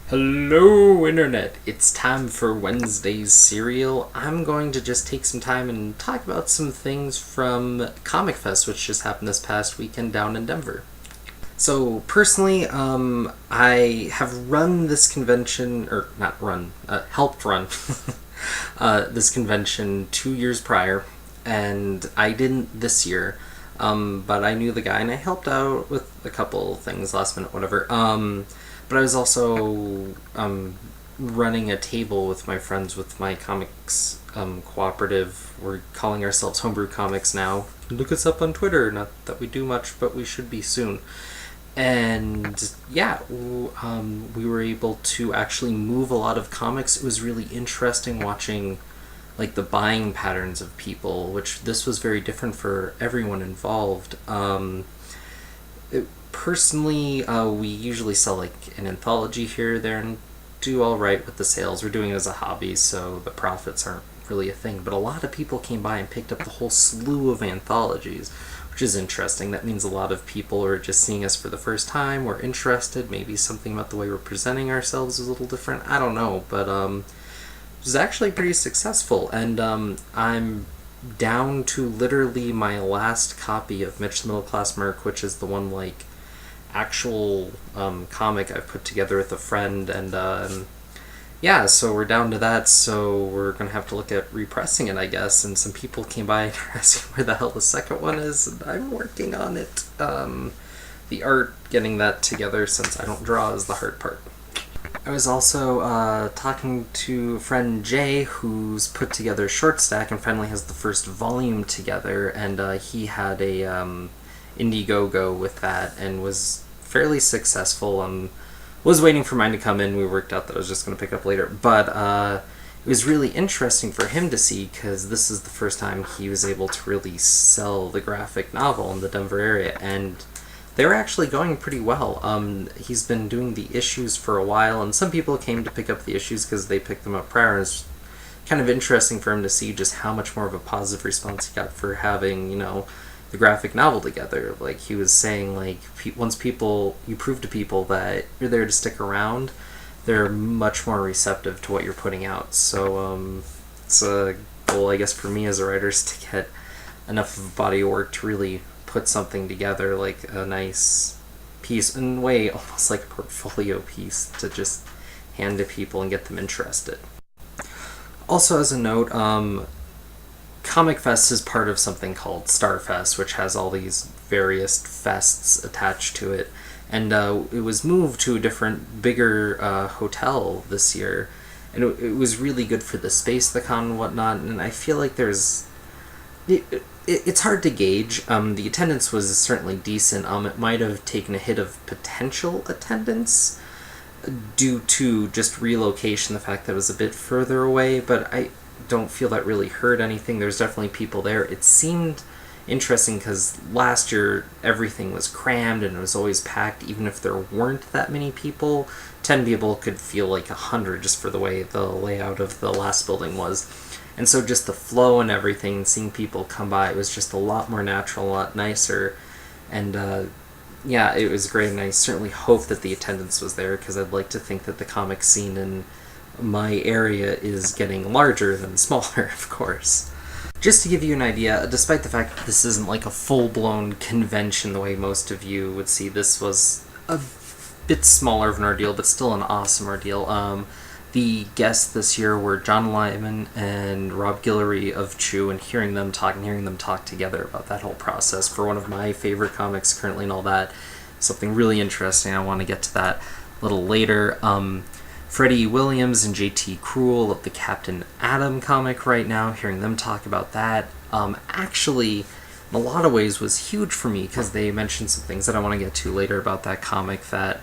Hello, Internet! It's time for Wednesday's Serial. I'm going to just take some time and talk about some things from Comicfest, which just happened this past weekend down in Denver. So, personally, I have run this convention, or not run, helped run this convention 2 years prior, and I didn't this year. But I knew the guy and I helped out with a couple things last minute, whatever. But I was also running a table with my friends with my comics cooperative. We're calling ourselves Homebrew Comics now. Look us up on Twitter. Not that we do much, but we should be soon. And yeah, we were able to actually move a lot of comics. It was really interesting watching like the buying patterns of people, which this was very different for everyone involved. Personally, we usually sell like an anthology here or there and do all right with the sales. We're doing it as a hobby, so the profits aren't really a thing. But a lot of people came by and picked up the whole slew of anthologies, which is interesting. That means a lot of people are just seeing us for the first time, we're interested, maybe something about the way we're presenting ourselves is a little different. I don't know, but it was actually pretty successful, and I'm down to literally my last copy of Mitch the Middle Class Merc, which is the one like actual comic I've put together with a friend, and yeah, so we're down to that, so we're gonna have to look at repressing it, I guess. And some people came by and are asking where the hell the second one is, and I'm working on it. The art, getting that together, since I don't draw, is the hard part. I was also talking to a friend Jay, who's put together Short Stack and finally has the first volume together, and he had a Indiegogo with that and was fairly successful. Was waiting for mine to come in. We worked out that I was just going to pick up later, but it was really interesting for him to see, because this is the first time he was able to really sell the graphic novel in the Denver area, and they were actually going pretty well. He's been doing the issues for a while, and some people came to pick up the issues because they picked them up prior. It's kind of interesting for him to see just how much more of a positive response he got for having, the graphic novel together. Like, he was saying, like, once you prove to people that you're there to stick around, they're much more receptive to what you're putting out. So it's a goal, I guess, for me as a writer, is to get enough of a body of work to really put something together, like a nice piece, in a way almost like a portfolio piece, to just hand to people and get them interested. Also, as a note, Comicfest is part of something called Starfest, which has all these various fests attached to it, and it was moved to a different, bigger hotel this year, and it was really good for the space, the con and whatnot, and I feel like it's hard to gauge. The attendance was certainly decent. It might have taken a hit of potential attendance due to just relocation, the fact that it was a bit further away, but I don't feel that really hurt anything. There's definitely people there. It seemed interesting because last year everything was crammed and it was always packed, even if there weren't that many people. 10 people could feel like 100 just for the way the layout of the last building was. And so just the flow and everything, seeing people come by, it was just a lot more natural, a lot nicer. And yeah, it was great, and I certainly hope that the attendance was there, because I'd like to think that the comic scene in my area is getting larger than smaller, of course. Just to give you an idea, despite the fact that this isn't like a full-blown convention the way most of you would see, this was a bit smaller of an ordeal, but still an awesome ordeal. The guests this year were John Lyman and Rob Guillory of Chew, and hearing them talk together about that whole process for one of my favorite comics currently and all that, something really interesting. I want to get to that a little later. Freddie Williams and JT Cruel of the Captain Atom comic right now, hearing them talk about that, actually, in a lot of ways was huge for me, because they mentioned some things that I want to get to later about that comic that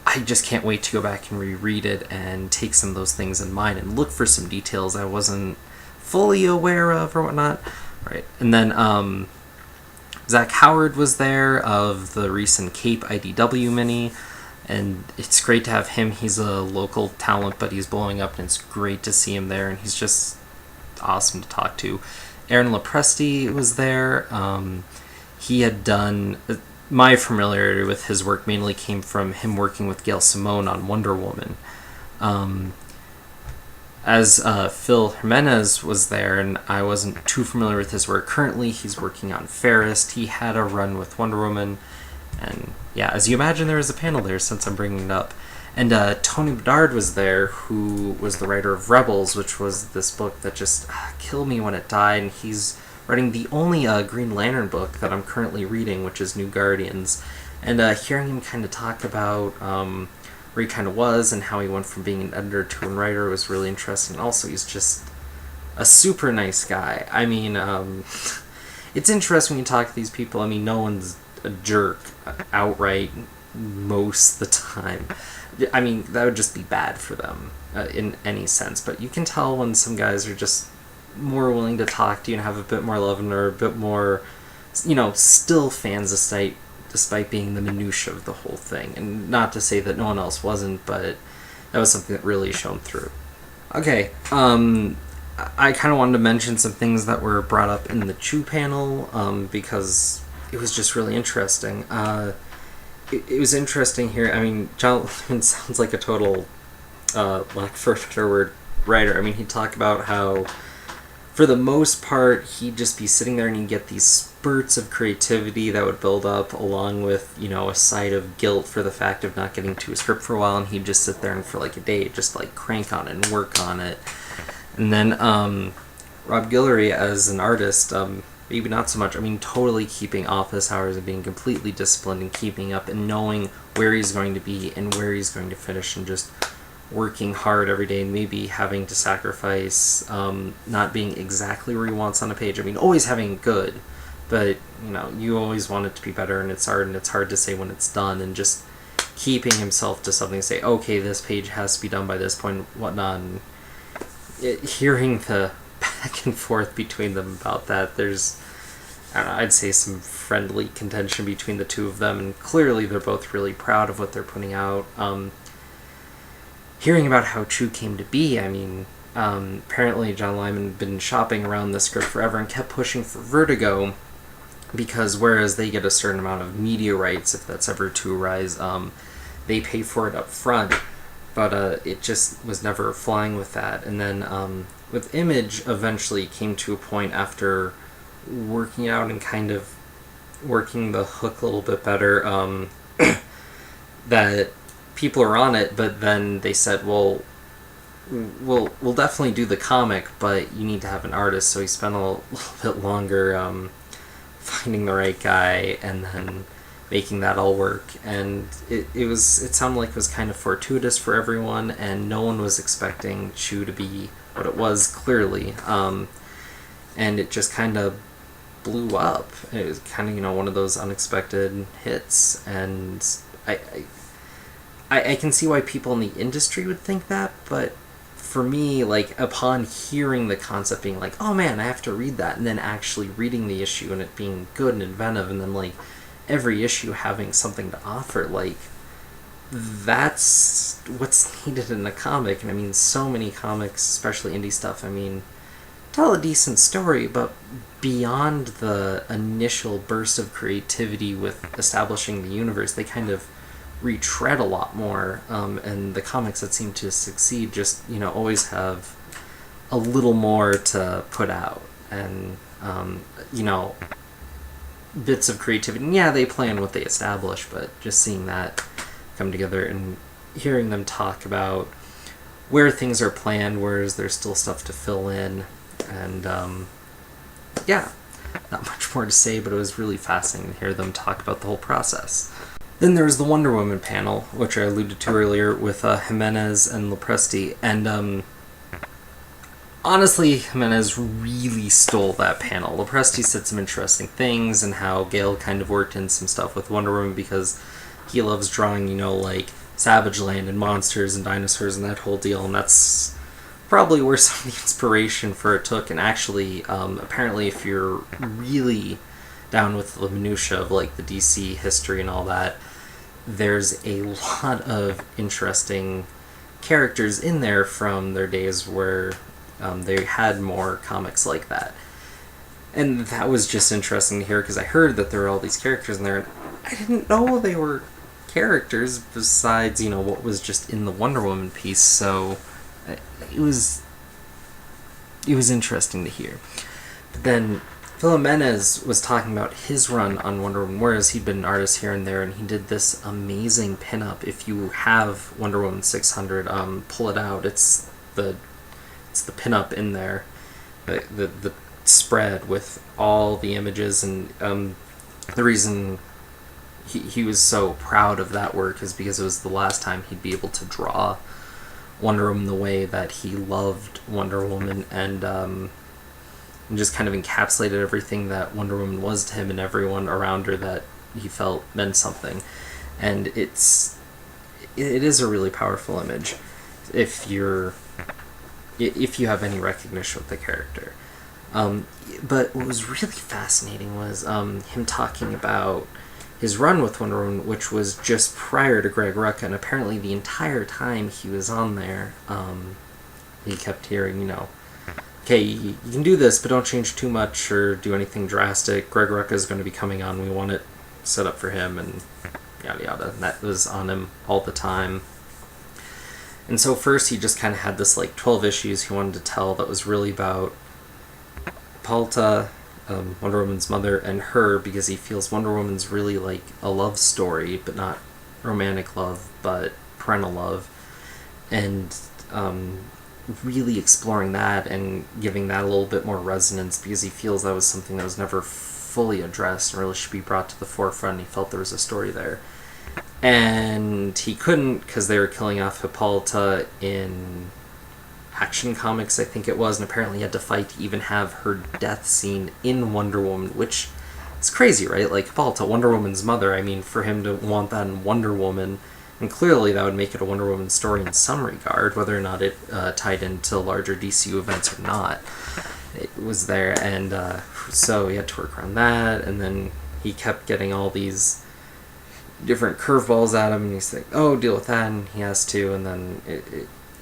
I just can't wait to go back and reread it and take some of those things in mind and look for some details I wasn't fully aware of or whatnot. Right. And then Zach Howard was there of the recent Cape IDW mini, and it's great to have him. He's a local talent, but he's blowing up, and it's great to see him there, and he's just awesome to talk to. Aaron Lopresti was there. He had done my familiarity with his work mainly came from him working with Gail Simone on Wonder Woman. As Phil Jimenez was there, and I wasn't too familiar with his work. Currently, he's working on Fairest. He had a run with Wonder Woman, and yeah, as you imagine, there was a panel there since I'm bringing it up. And Tony Bedard was there, who was the writer of Rebels, which was this book that just killed me when it died. And he's writing the only Green Lantern book that I'm currently reading, which is New Guardians. And hearing him kind of talk about where he kind of was and how he went from being an editor to a writer was really interesting. Also, he's just a super nice guy. I mean, it's interesting when you talk to these people. I mean, no one's a jerk outright most of the time. I mean, that would just be bad for them in any sense. But you can tell when some guys are just more willing to talk to you and have a bit more love and are a bit more, still fans despite being the minutia of the whole thing. And not to say that no one else wasn't, but that was something that really shone through. Okay, I kind of wanted to mention some things that were brought up in the Chew panel because it was just really interesting. It was interesting here. I mean, John Lemon sounds like a total, lack for a better word, writer. I mean, he'd talk about how, for the most part, he'd just be sitting there and he'd get these spurts of creativity that would build up along with, a side of guilt for the fact of not getting to a script for a while, and he'd just sit there and for like a day just like crank on it and work on it. And then Rob Guillory as an artist, maybe not so much. I mean, totally keeping office hours and being completely disciplined and keeping up and knowing where he's going to be and where he's going to finish and just working hard every day and maybe having to sacrifice not being exactly where he wants on a page. I mean, always having good, but, you always want it to be better, and it's hard to say when it's done, and just keeping himself to something, say, okay, this page has to be done by this point, whatnot, and hearing the back and forth between them about that, there's, I don't know, I'd say some friendly contention between the two of them, and clearly they're both really proud of what they're putting out. Hearing about how Chew came to be, I mean, apparently John Lyman had been shopping around this script forever and kept pushing for Vertigo, because whereas they get a certain amount of media rights, if that's ever to arise, they pay for it up front, but it just was never flying with that. And then with Image, eventually came to a point after working out and kind of working the hook a little bit better, that people are on it, but then they said, well, we'll definitely do the comic, but you need to have an artist. So he spent a little bit longer finding the right guy and then making that all work. And it sounded like it was kind of fortuitous for everyone, and no one was expecting Chew to be what it was, clearly. And it just kind of blew up. It was kind of, one of those unexpected hits, and I can see why people in the industry would think that, but for me, like, upon hearing the concept being like, oh man, I have to read that, and then actually reading the issue and it being good and inventive, and then, like, every issue having something to offer, like, that's what's needed in a comic. And I mean, so many comics, especially indie stuff, I mean, tell a decent story, but beyond the initial burst of creativity with establishing the universe, they kind of retread a lot more, and the comics that seem to succeed just, always have a little more to put out, and, bits of creativity. And yeah, they play on what they establish, but just seeing that come together and hearing them talk about where things are planned, whereas there's still stuff to fill in, and, yeah, not much more to say, but it was really fascinating to hear them talk about the whole process. Then there was the Wonder Woman panel, which I alluded to earlier, with Jimenez and Lopresti, and honestly, Jimenez really stole that panel. Lopresti said some interesting things, and how Gale kind of worked in some stuff with Wonder Woman because he loves drawing, like Savage Land and monsters and dinosaurs and that whole deal, and that's probably where some of the inspiration for it took. And actually, apparently, if you're really down with the minutia of like the DC history and all that, there's a lot of interesting characters in there from their days where they had more comics like that. And that was just interesting to hear, because I heard that there were all these characters in there. I didn't know they were characters besides, what was just in the Wonder Woman piece, so it was interesting to hear. But then Jimenez was talking about his run on Wonder Woman, whereas he'd been an artist here and there, and he did this amazing pinup. If you have Wonder Woman 600, pull it out. It's the pinup in there, the spread with all the images, and the reason he was so proud of that work is because it was the last time he'd be able to draw Wonder Woman the way that he loved Wonder Woman, and just kind of encapsulated everything that Wonder Woman was to him and everyone around her that he felt meant something. And it is a really powerful image if you have any recognition with the character. But what was really fascinating was him talking about his run with Wonder Woman, which was just prior to Greg Rucka, and apparently the entire time he was on there, he kept hearing, okay, you can do this, but don't change too much or do anything drastic. Greg Rucka is going to be coming on. We want it set up for him, and yada yada. And that was on him all the time. And so first he just kind of had this 12 issues he wanted to tell that was really about Hippolyta, Wonder Woman's mother, and her, because he feels Wonder Woman's really like a love story, but not romantic love, but parental love. And really exploring that and giving that a little bit more resonance, because he feels that was something that was never fully addressed and really should be brought to the forefront. He felt there was a story there, and he couldn't because they were killing off Hippolyta in Action Comics, I think it was, and apparently he had to fight to even have her death scene in Wonder Woman, which is crazy, right? Like, Hippolyta, Wonder Woman's mother, I mean, for him to want that in Wonder Woman. And clearly that would make it a Wonder Woman story in some regard, whether or not it tied into larger DCU events or not. It was there, and so he had to work around that, and then he kept getting all these different curveballs at him, and he's like, oh, deal with that, and he has to, and then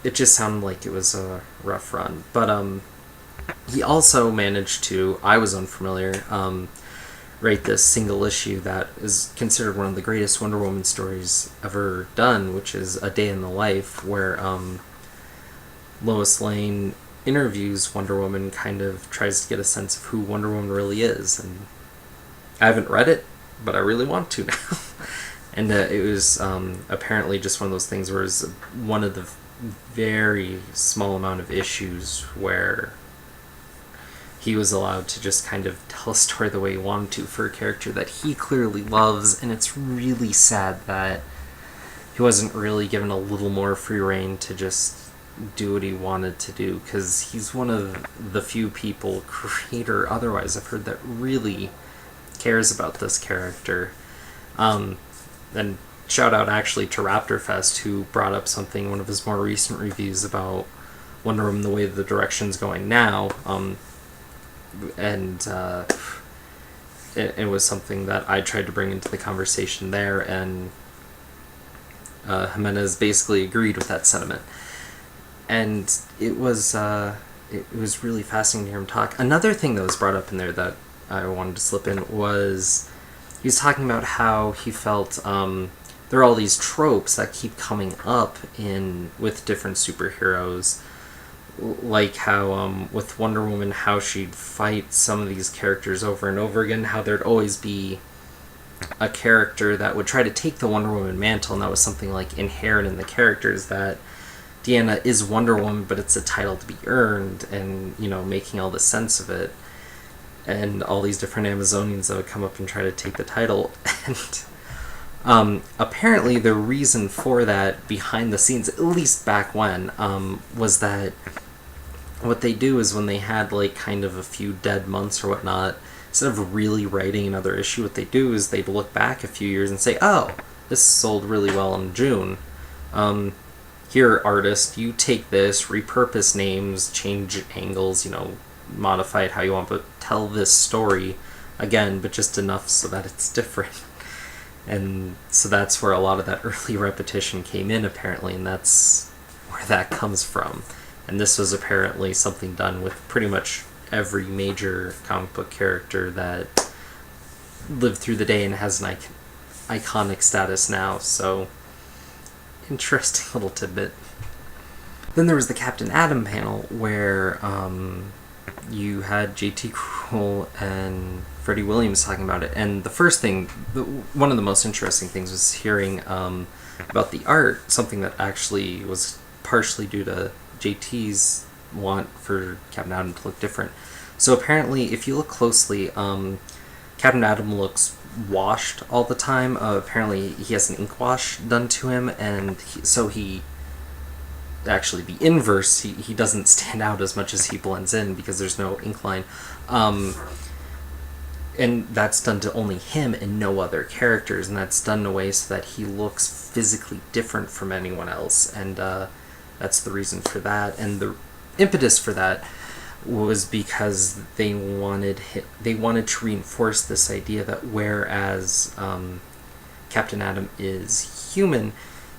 it just sounded like it was a rough run. But he also managed to, I was unfamiliar, write this single issue that is considered one of the greatest Wonder Woman stories ever done, which is A Day in the Life, where Lois Lane interviews Wonder Woman, kind of tries to get a sense of who Wonder Woman really is. And I haven't read it, but I really want to now. And it was apparently just one of those things where it's one of the very small amount of issues where he was allowed to just kind of tell a story the way he wanted to for a character that he clearly loves, and it's really sad that he wasn't really given a little more free rein to just do what he wanted to do, because he's one of the few people, creator otherwise, I've heard that really cares about this character. And shout out actually to Raptorfest, who brought up something, one of his more recent reviews about Wonder Woman, the way the direction's going now. And it was something that I tried to bring into the conversation there, and Jimenez basically agreed with that sentiment. And it was really fascinating to hear him talk. Another thing that was brought up in there that I wanted to slip in was he was talking about how he felt there are all these tropes that keep coming up with different superheroes, like how with Wonder Woman, how she'd fight some of these characters over and over again, how there'd always be a character that would try to take the Wonder Woman mantle, and that was something like inherent in the characters, that Deanna is Wonder Woman, but it's a title to be earned, and making all the sense of it, and all these different Amazonians that would come up and try to take the title. And apparently the reason for that behind the scenes, at least back when, was that what they do is when they had kind of a few dead months or whatnot, instead of really writing another issue, what they do is they'd look back a few years and say, oh, this sold really well in June. Here, artist, you take this, repurpose names, change angles, modify it how you want, but tell this story again, but just enough so that it's different. And so that's where a lot of that early repetition came in, apparently, and that's where that comes from. And this was apparently something done with pretty much every major comic book character that lived through the day and has an iconic status now, so interesting little tidbit. Then there was the Captain Atom panel where you had JT Krull and Freddie Williams talking about it, and the first thing, one of the most interesting things was hearing about the art, something that actually was partially due to JT's want for Captain Atom to look different. So apparently, if you look closely, Captain Atom looks washed all the time. Apparently, he has an ink wash done to him, and he actually the inverse, he doesn't stand out as much as he blends in because there's no ink line. And that's done to only him and no other characters, and that's done in a way so that he looks physically different from anyone else, and that's the reason for that. And the impetus for that was because they wanted to reinforce this idea that whereas Captain Atom is human,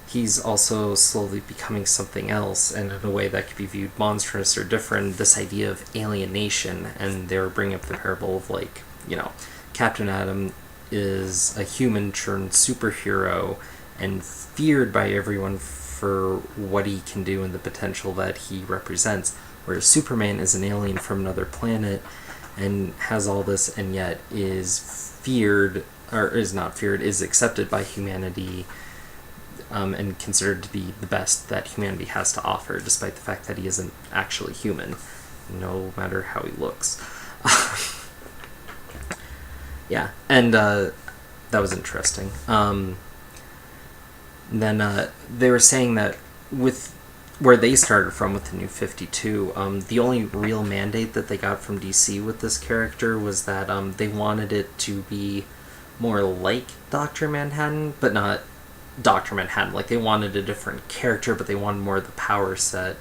he's also slowly becoming something else, and in a way that could be viewed monstrous or different, this idea of alienation. And they were bringing up the parable of, like, you know, Captain Atom is a human turned superhero and feared by everyone for what he can do and the potential that he represents, whereas Superman is an alien from another planet and has all this, and yet is feared, or is not feared, is accepted by humanity, and considered to be the best that humanity has to offer, despite the fact that he isn't actually human, no matter how he looks. Yeah, and that was interesting. Then they were saying that with where they started from with the New 52, the only real mandate that they got from DC with this character was that they wanted it to be more like Dr. Manhattan, but not Dr. Manhattan. Like, they wanted a different character, but they wanted more of the power set,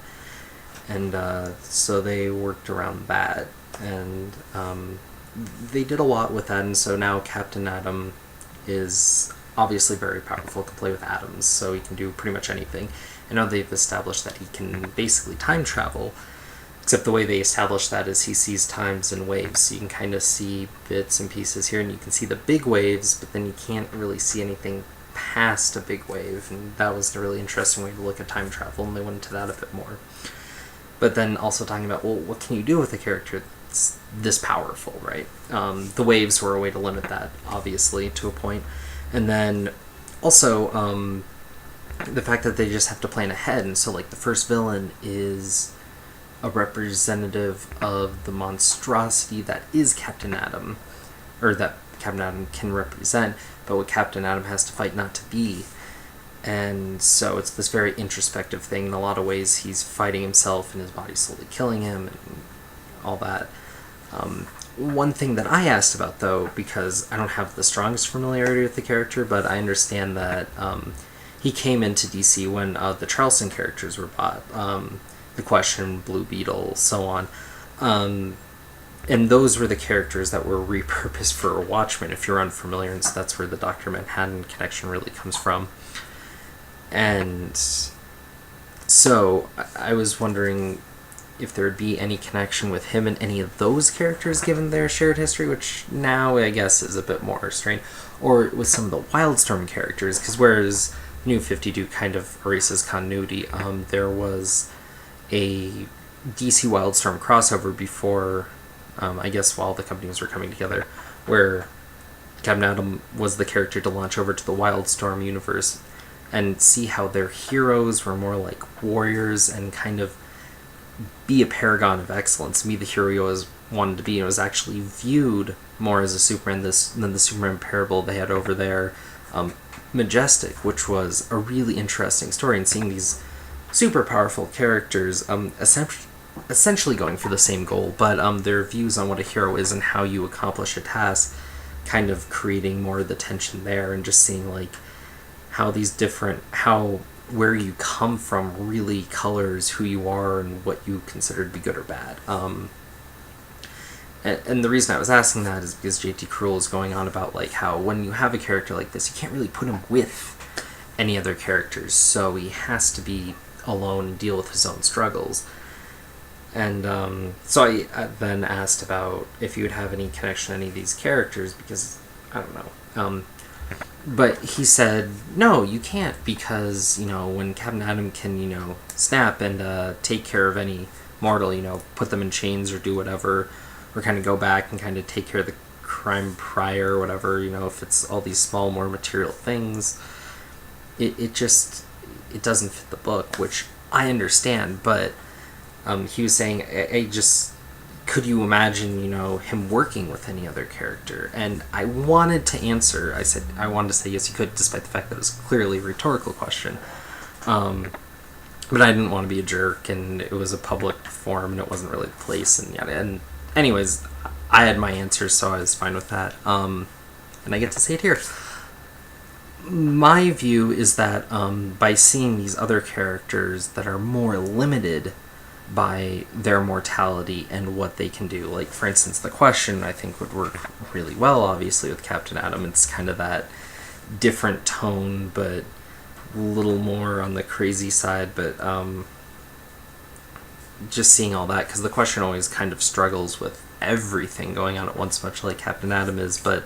and so they worked around that, and they did a lot with that. And so now Captain Atom is obviously very powerful, can play with atoms, so he can do pretty much anything. And now they've established that he can basically time travel, except the way they establish that is he sees times in waves, so you can kind of see bits and pieces here, and you can see the big waves, but then you can't really see anything past a big wave, and that was a really interesting way to look at time travel, and they went into that a bit more. But then also talking about, well, what can you do with a character that's this powerful, right? The waves were a way to limit that, obviously, to a point. And then also the fact that they just have to plan ahead, and so, like, the first villain is a representative of the monstrosity that is Captain Atom, or that Captain Atom can represent, but what Captain Atom has to fight not to be. And so it's this very introspective thing. In a lot of ways, he's fighting himself, and his body's slowly killing him, and all that. One thing that I asked about, though, because I don't have the strongest familiarity with the character, but I understand that he came into DC when the Charleston characters were bought. The Question, Blue Beetle, so on. And those were the characters that were repurposed for Watchmen, if you're unfamiliar, and so that's where the Dr. Manhattan connection really comes from. And so I was wondering if there would be any connection with him and any of those characters given their shared history, which now I guess is a bit more strained, or with some of the Wildstorm characters, because whereas New 52 kind of erases continuity, there was a DC Wildstorm crossover before, I guess while the companies were coming together, where Captain Atom was the character to launch over to the Wildstorm universe and see how their heroes were more like warriors and kind of be a paragon of excellence, be the hero he always wanted to be, and was actually viewed more as a Superman than the Superman parable they had over there, Majestic, which was a really interesting story, and seeing these super powerful characters essentially going for the same goal, but their views on what a hero is and how you accomplish a task kind of creating more of the tension there, and just seeing like how these different, where you come from really colors who you are and what you consider to be good or bad. And the reason I was asking that is because JT Krull is going on about like how when you have a character like this, you can't really put him with any other characters, so he has to be alone and deal with his own struggles. And so I then asked about if you would have any connection to any of these characters, because I don't know. But he said, no, you can't, because, when Captain Atom can, snap and take care of any mortal, put them in chains or do whatever, or kind of go back and kind of take care of the crime prior or whatever, if it's all these small, more material things, it just, it doesn't fit the book, which I understand, but he was saying, I just, could you imagine, him working with any other character? And I wanted to answer. I wanted to say yes, he could, despite the fact that it was clearly a rhetorical question. But I didn't want to be a jerk, and it was a public forum, and it wasn't really the place, and yada. And anyways, I had my answer, so I was fine with that. And I get to say it here. My view is that by seeing these other characters that are more limited by their mortality and what they can do. Like, for instance, the Question, I think, would work really well, obviously, with Captain Atom. It's kind of that different tone, but a little more on the crazy side. But just seeing all that, because the Question always kind of struggles with everything going on at once, much like Captain Atom is, but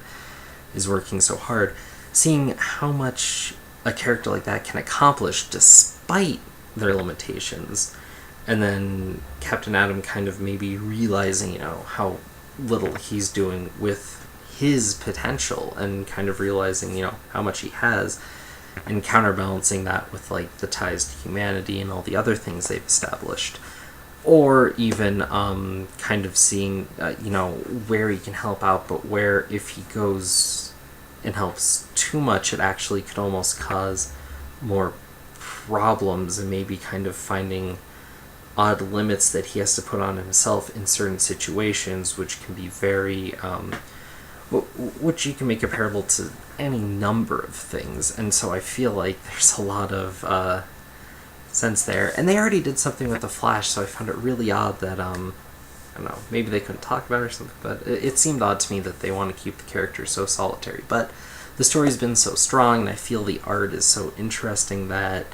is working so hard. Seeing how much a character like that can accomplish despite their limitations, and then Captain Atom kind of maybe realizing, how little he's doing with his potential, and kind of realizing, how much he has, and counterbalancing that with, like, the ties to humanity and all the other things they've established. Or even kind of seeing, where he can help out, but where if he goes and helps too much, it actually could almost cause more problems, and maybe kind of finding odd limits that he has to put on himself in certain situations, which can be very, which you can make comparable to any number of things. And so I feel like there's a lot of sense there. And they already did something with the Flash, so I found it really odd that, I don't know, maybe they couldn't talk about it or something, but it seemed odd to me that they want to keep the character so solitary. But the story's been so strong, and I feel the art is so interesting that,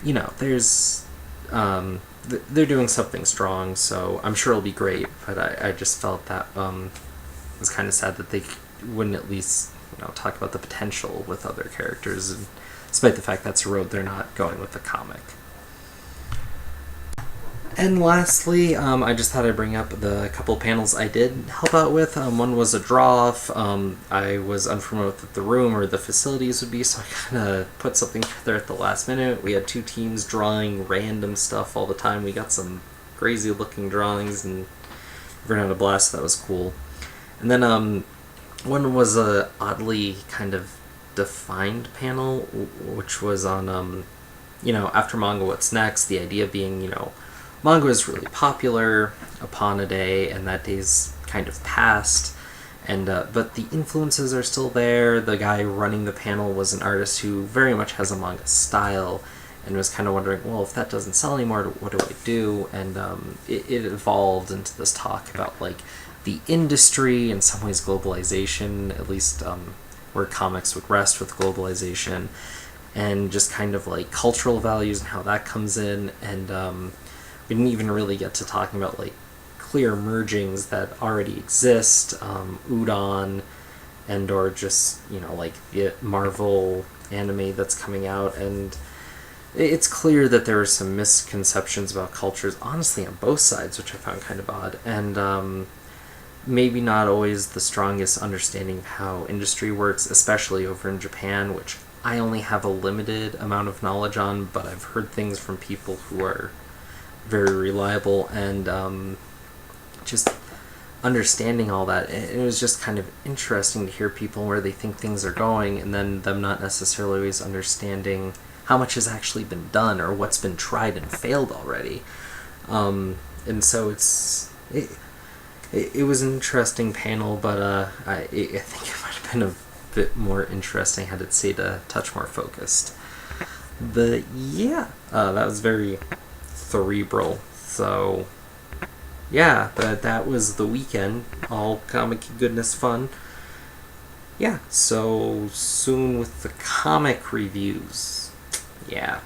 there's... they're doing something strong, so I'm sure it'll be great, but I just felt that it was kind of sad that they wouldn't at least talk about the potential with other characters, and despite the fact that's a road they're not going with the comic. And lastly, I just thought I'd bring up the couple panels I did help out with. One was a draw-off. I was unfamiliar with what the room or the facilities would be, so I kind of put something together at the last minute. We had two teams drawing random stuff all the time. We got some crazy-looking drawings, and everyone had a blast. That was cool. And then one was a oddly kind of defined panel, which was on, after manga, what's next? The idea being, manga was really popular upon a day, and that day's kind of passed, and but the influences are still there. The guy running the panel was an artist who very much has a manga style, and was kind of wondering, well, if that doesn't sell anymore, what do I do? And it evolved into this talk about, like, the industry, in some ways globalization, at least where comics would rest with globalization, and just kind of like cultural values and how that comes in, and we didn't even really get to talking about, like, clear mergings that already exist, udon, and or just, like the Marvel anime that's coming out. And it's clear that there are some misconceptions about cultures, honestly, on both sides, which I found kind of odd, and maybe not always the strongest understanding of how industry works, especially over in Japan, which I only have a limited amount of knowledge on, but I've heard things from people who are very reliable, and just understanding all that. It was just kind of interesting to hear people where they think things are going, and then them not necessarily always understanding how much has actually been done or what's been tried and failed already. And so it was an interesting panel, but I think it might have been a bit more interesting had it stayed a touch more focused. But yeah, that was very cerebral. So yeah, that was the weekend. All comic goodness fun. Yeah, so soon with the comic reviews. Yeah.